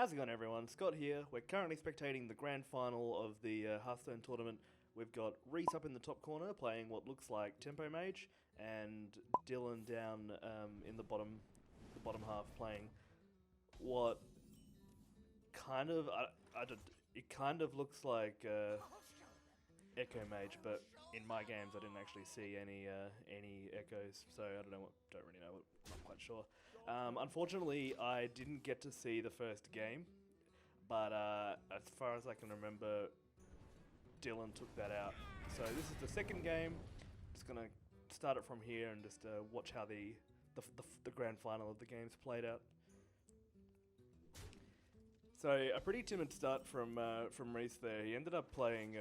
How's it going, everyone? Scott here. We're currently spectating the grand final of the Hearthstone tournament. We've got Reece up in the top corner playing what looks like Tempo Mage, and Dylan down in the bottom half playing what kind of it kind of looks like Echo Mage, but in my games I didn't actually see any echoes, so I don't really know. I'm not quite sure. Unfortunately, I didn't get to see the first game, but as far as I can remember, Dylan took that out. So this is the second game. Just gonna start it from here and just watch how the grand final of the games played out. So a pretty timid start from Reece there. He ended up playing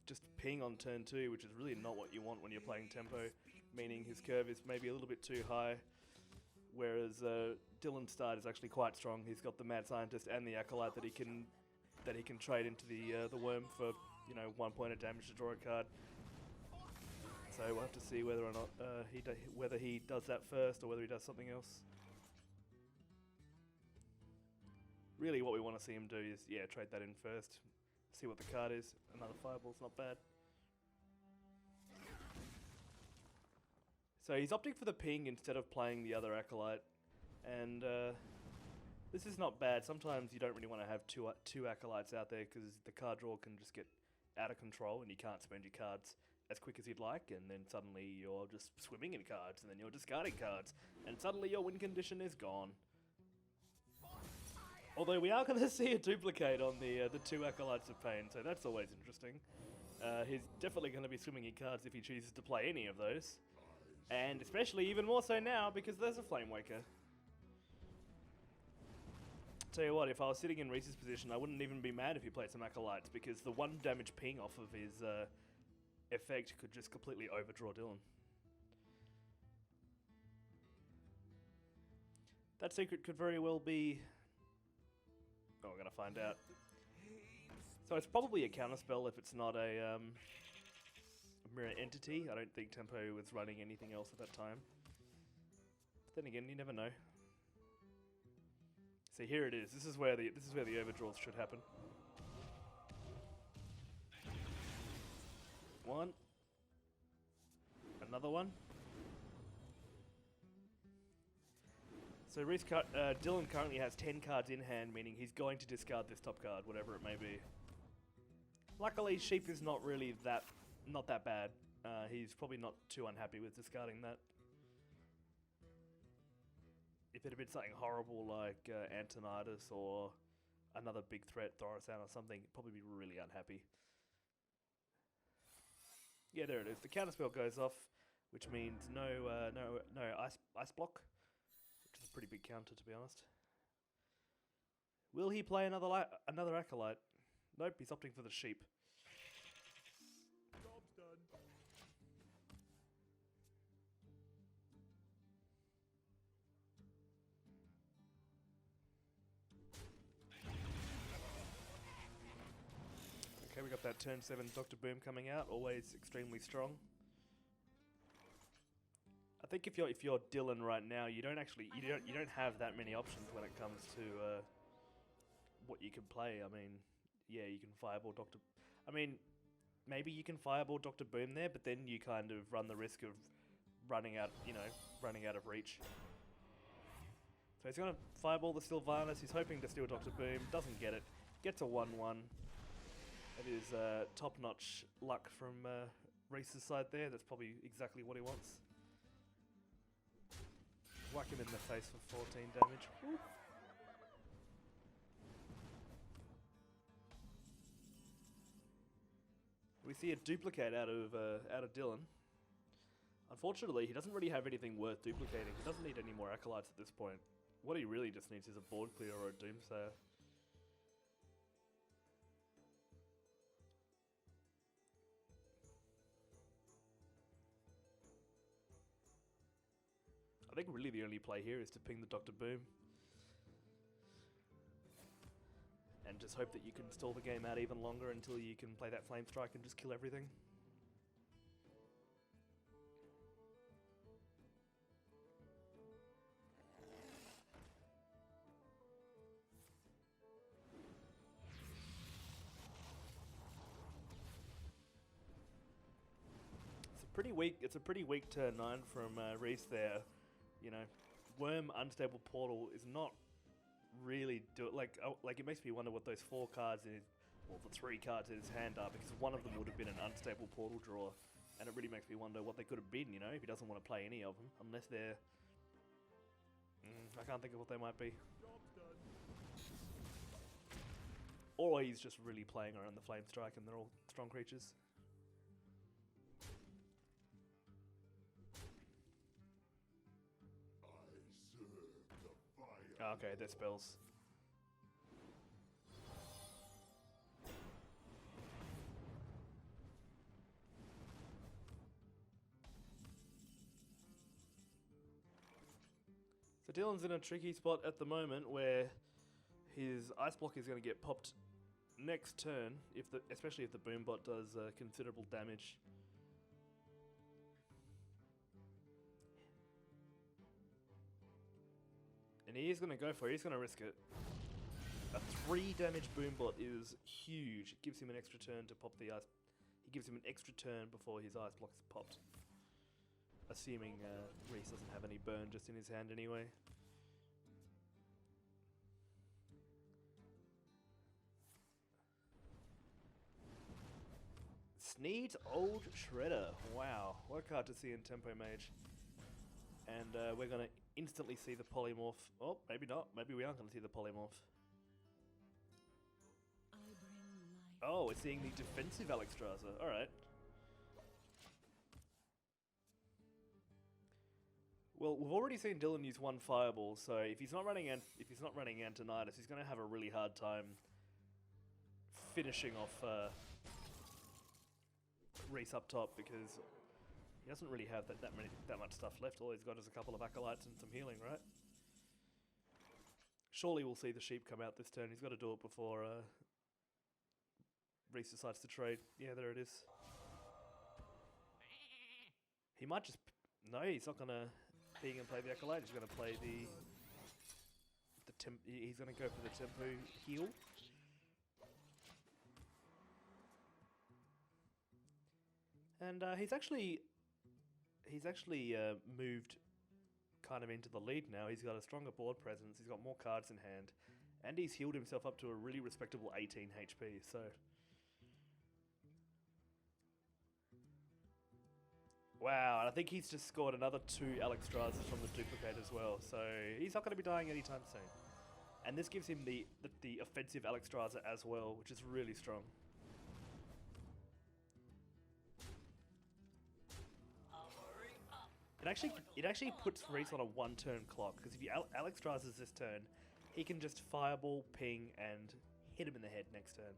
just ping on turn 2, which is really not what you want when you're playing tempo, meaning his curve is maybe a little bit too high, whereas Dylan's start is actually quite strong. He's got the Mad Scientist and the Acolyte that he can trade into the Worm for 1 point of damage to draw a card. So we'll have to see whether or not whether he does that first or whether he does something else. Really, what we want to see him do is trade that in first. See what the card is. Another fireball's not bad. So he's opting for the ping instead of playing the other Acolyte. And this is not bad. Sometimes you don't really want to have two Acolytes out there because the card draw can just get out of control and you can't spend your cards as quick as you'd like, and then suddenly you're just swimming in cards, and then you're discarding cards, and suddenly your win condition is gone. Although we are going to see a duplicate on the 2 Acolytes of Pain, so that's always interesting. He's definitely going to be swimming in cards if he chooses to play any of those. And especially even more so now because there's a Flamewaker. Tell you what, if I was sitting in Reece's position, I wouldn't even be mad if he played some Acolytes, because the 1 damage ping off of his effect could just completely overdraw Dylan. That secret could very well be... Oh, we're going to find out. So it's probably a counterspell if it's not a mirror entity. I don't think Tempo was running anything else at that time. But then again, you never know. So here it is. This is where the overdraws should happen. 1. Another one. So Dylan currently has 10 cards in hand, meaning he's going to discard this top card, whatever it may be. Luckily, Sheep is not really not that bad. He's probably not too unhappy with discarding that. If it had been something horrible like Antonidas or another big threat, Thorosan or something, he'd probably be really unhappy. Yeah, there it is. The counterspell goes off, which means no ice block. Which is a pretty big counter, to be honest. Will he play another Acolyte? Nope, he's opting for the Sheep. Job's done. Okay, we got that turn 7 Dr. Boom coming out, always extremely strong. I think if you're Dylan right now, you don't have that many options when it comes to what you can play. I mean, yeah, you can fireball Dr. I mean, maybe you can fireball Dr. Boom there, but then you kind of run the risk of running out of reach. So he's gonna fireball the Sylvanas. He's hoping to steal Dr. Boom. Doesn't get it. Gets a 1/1. It is top-notch luck from Reece's side there. That's probably exactly what he wants. Whack him in the face for 14 damage. Woo. We see a duplicate out of Dylan. Unfortunately, he doesn't really have anything worth duplicating. He doesn't need any more Acolytes at this point. What he really just needs is a board clear or a Doomsayer. I think really the only play here is to ping the Dr. Boom. And just hope that you can stall the game out even longer until you can play that Flame Strike and just kill everything. pretty weak. It's a pretty weak turn 9 from Reece there. You know, Worm Unstable Portal is not really like it makes me wonder what those 4 cards in his, well, the 3 cards in his hand are, because one of them would have been an Unstable Portal draw, and it really makes me wonder what they could have been. You know, if he doesn't want to play any of them, unless they're I can't think of what they might be. Or he's just really playing around the Flame Strike and they're all strong creatures. Okay, they're spells. So Dylan's in a tricky spot at the moment where his Ice Block is going to get popped next turn, especially if the Boombot does considerable damage. And he is going to go for it. He's going to risk it. A 3 damage Boombot is huge. It gives him an extra turn to pop the ice. He gives him an extra turn before his Ice Block is popped. Assuming Reece doesn't have any burn just in his hand anyway. Sneed's Old Shredder. Wow, what a card to see in Tempo Mage. And we're going to instantly see the Polymorph. Oh, maybe not. Maybe we aren't going to see the Polymorph. Oh, we're seeing the defensive Alexstrasza. Alright. Well, we've already seen Dylan use 1 Fireball, so if he's not running Antonidas, he's going to have a really hard time finishing off Reece up top, because he doesn't really have that much stuff left. All he's got is a couple of Acolytes and some healing, right? Surely we'll see the sheep come out this turn. He's got to do it before Reece decides to trade. Yeah, there it is. He might just... No, he's not going to... He's going to play the Acolyte. He's going to play he's going to go for the Tempo heal. And he's actually moved kind of into the lead now. He's got a stronger board presence. He's got more cards in hand, and he's healed himself up to a really respectable 18 HP. So, wow! And I think he's just scored another 2 Alexstrasas from the duplicate as well. So he's not going to be dying anytime soon. And this gives him the offensive Alexstrasza as well, which is really strong. It actually puts Reece on a 1-turn clock, because if you Alexstrasza's this turn, he can just Fireball, ping, and hit him in the head next turn.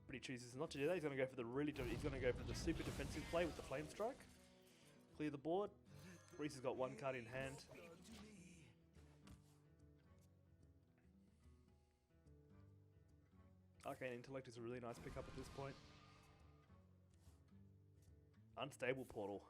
But he chooses not to do that. He's going to go for the super defensive play with the Flame Strike. Clear the board. Reece has got 1 card in hand. Arcane Intellect is a really nice pickup at this point. Unstable Portal.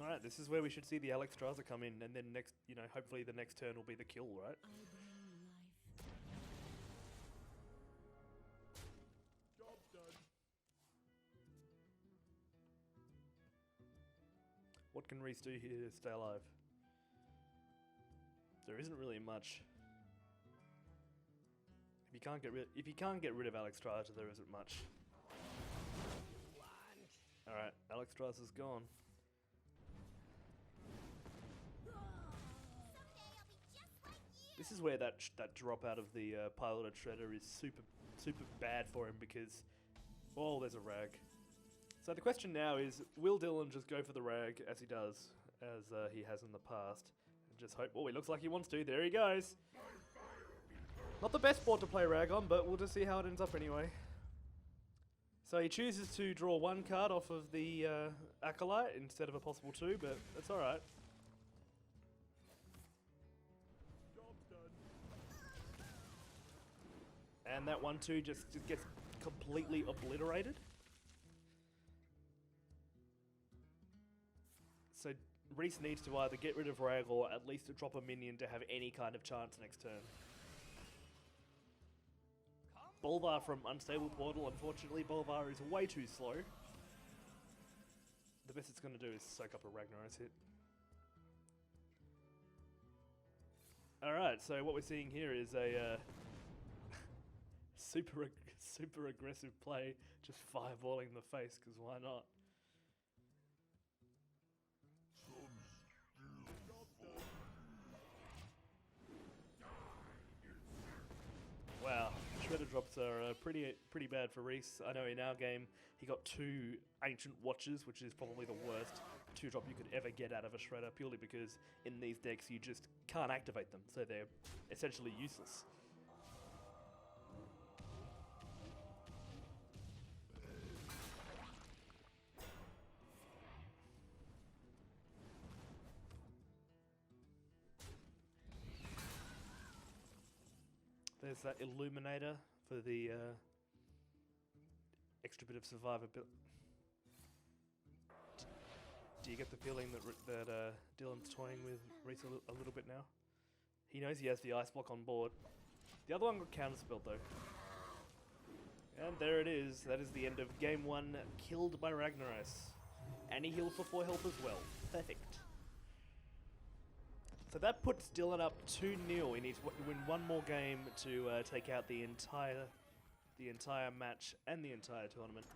Alright, this is where we should see the Alexstrasza come in, and then next, hopefully the next turn will be the kill, right? Job done. What can Reece do here to stay alive? There isn't really much. If you can't get rid of Alexstrasza, there isn't much. Alright, Alexstrasza's gone. This is where that drop out of the piloted Shredder is super bad for him, because, oh, there's a rag. So the question now is, will Dylan just go for the rag as he does, as he has in the past, and just hope? Oh, he looks like he wants to. There he goes. Not the best board to play rag on, but we'll just see how it ends up anyway. So he chooses to draw 1 card off of the Acolyte instead of a possible 2, but that's alright. And that 1-2 just gets completely obliterated. So Reece needs to either get rid of Rag or at least drop a minion to have any kind of chance next turn. Bolvar from Unstable Portal. Unfortunately, Bolvar is way too slow. The best it's going to do is soak up a Ragnar's hit. Alright, so what we're seeing here is a super aggressive play, just fireballing the face, because why not? Wow, Shredder drops are pretty bad for Reece. I know in our game he got 2 Ancient Watches, which is probably the worst 2-drop you could ever get out of a Shredder, purely because in these decks you just can't activate them, so they're essentially useless. There's that Illuminator for the extra bit of survivability. Do you get the feeling that Dylan's toying with Reece a little bit now? He knows he has the ice block on board. The other one got counterspelled though. And there it is. That is the end of game 1, killed by Ragnar's. And he healed for 4 health as well. Perfect. So that puts Dylan up 2-0. He needs to win one more game to take out the entire match and the entire tournament.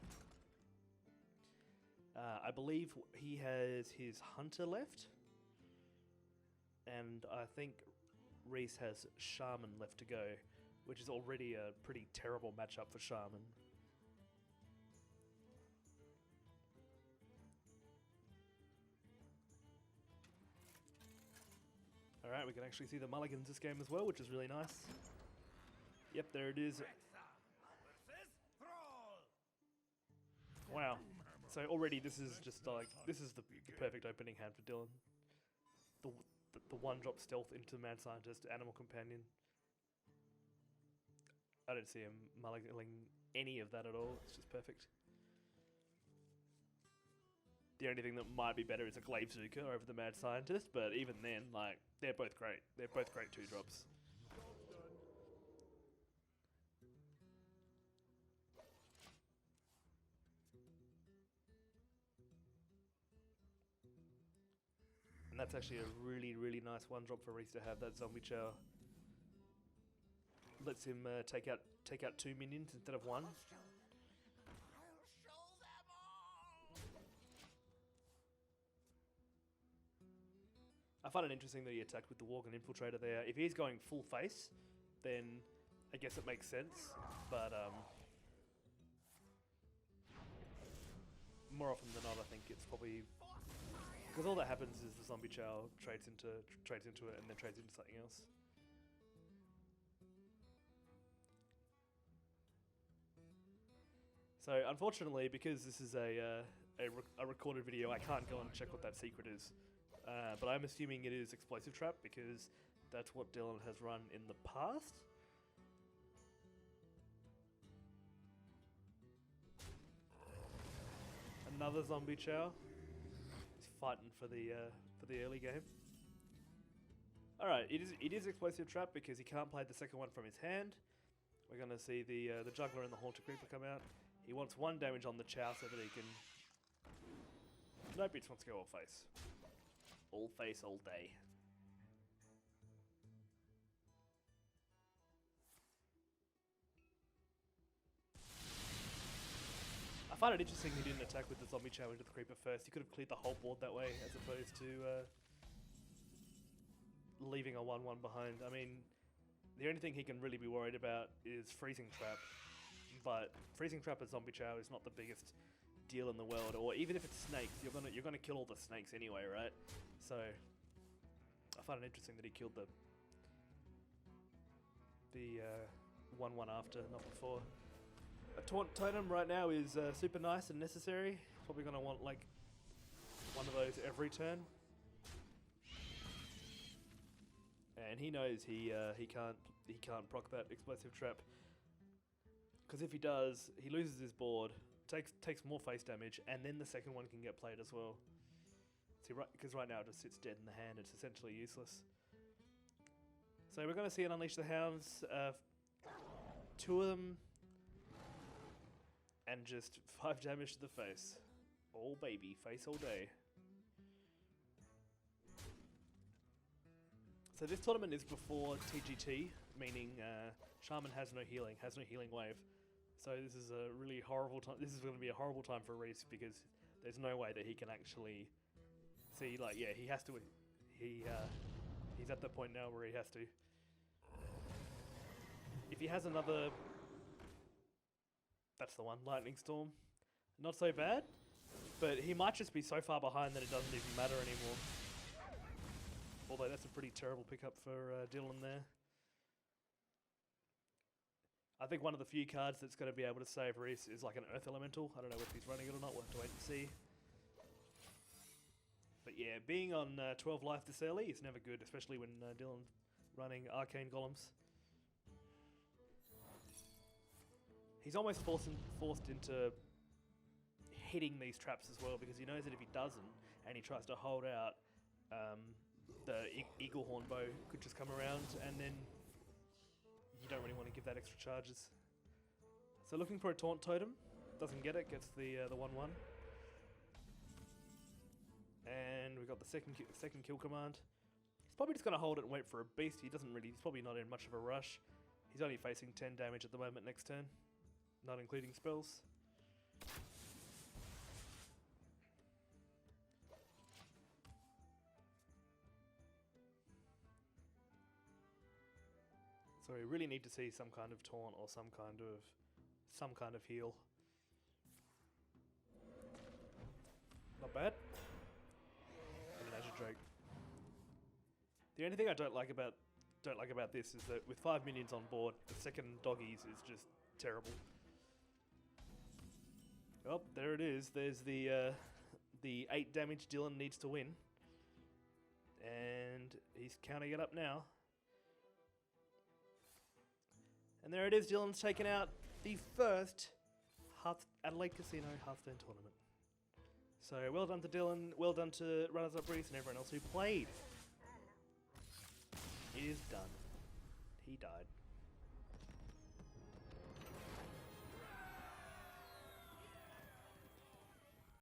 I believe he has his Hunter left, and I think Reece has Shaman left to go, which is already a pretty terrible matchup for Shaman. Alright, we can actually see the mulligans this game as well, which is really nice. Yep, there it is. Wow. So already this is just like, this is the perfect opening hand for Dylan. The 1-drop stealth into Mad Scientist, Animal Companion. I don't see him mulliganing any of that at all, it's just perfect. The only thing that might be better is a Glaive Zuka over the Mad Scientist, but even then, like, they're both great. They're both great 2-drops. And that's actually a really, really nice 1-drop for Reece to have, that Zombie Chow. Lets him take out 2 minions instead of 1. I find it interesting that he attacked with the Worgen Infiltrator there. If he's going full face, then I guess it makes sense. But more often than not, I think it's probably because all that happens is the Zombie Chow trades into it and then trades into something else. So unfortunately, because this is a recorded video, I can't go and check what that secret is. But I'm assuming it is Explosive Trap because that's what Dylan has run in the past. Another Zombie Chow. He's fighting for the early game. Alright, it is Explosive Trap because he can't play the second one from his hand. We're going to see the Juggler and the Haunter Creeper come out. He wants 1 damage on the Chow so that he can... Nope, he just wants to go all face. All face, all day. I find it interesting he didn't attack with the Zombie Chow into the Creeper first. He could have cleared the whole board that way, as opposed to leaving a 1-1 behind. I mean, the only thing he can really be worried about is Freezing Trap. But Freezing Trap as Zombie Chow is not the biggest deal in the world, or even if it's snakes, you're gonna kill all the snakes anyway, right? So I find it interesting that he killed the 1-1 after, not before. A Taunt Totem right now is super nice and necessary. Probably gonna want like one of those every turn. And he knows he can't proc that Explosive Trap. Because if he does, he loses his board, takes more face damage, and then the second one can get played as well. See, because right now it just sits dead in the hand, it's essentially useless. So we're going to see an Unleash the Hounds. 2 of them and just 5 damage to the face. Oh baby, face all day. So this tournament is before TGT, meaning Shaman has no healing wave. So this is a really horrible time. This is going to be a horrible time for Reece because there's no way that he can actually see. Like, yeah, he has to. He's at the point now where he has to. If he has another, that's the one, Lightning Storm. Not so bad, but he might just be so far behind that it doesn't even matter anymore. Although that's a pretty terrible pickup for Dylan there. I think one of the few cards that's going to be able to save Reece is like an Earth Elemental. I don't know if he's running it or not, we'll have to wait and see. But yeah, being on 12 life this early is never good, especially when Dylan's running Arcane Golems. He's almost forced into hitting these traps as well, because he knows that if he doesn't, and he tries to hold out, the Eagle Horn bow could just come around, and then you don't really want to give that extra charges. So looking for a Taunt Totem, doesn't get it, gets the 1-1. And we've got the second kill command. He's probably just going to hold it and wait for a beast. He's probably not in much of a rush. He's only facing 10 damage at the moment next turn, not including spells. So we really need to see some kind of taunt or some kind of heal. Not bad. And an Azure Drake. The only thing I don't like about this is that with 5 minions on board, the second doggies is just terrible. Oh, there it is. There's the 8 damage Dylan needs to win, and he's counting it up now. And there it is, Dylan's taken out the first Adelaide Casino Hearthstone tournament. So well done to Dylan, well done to runners-up Reece and everyone else who played. It is done. He died.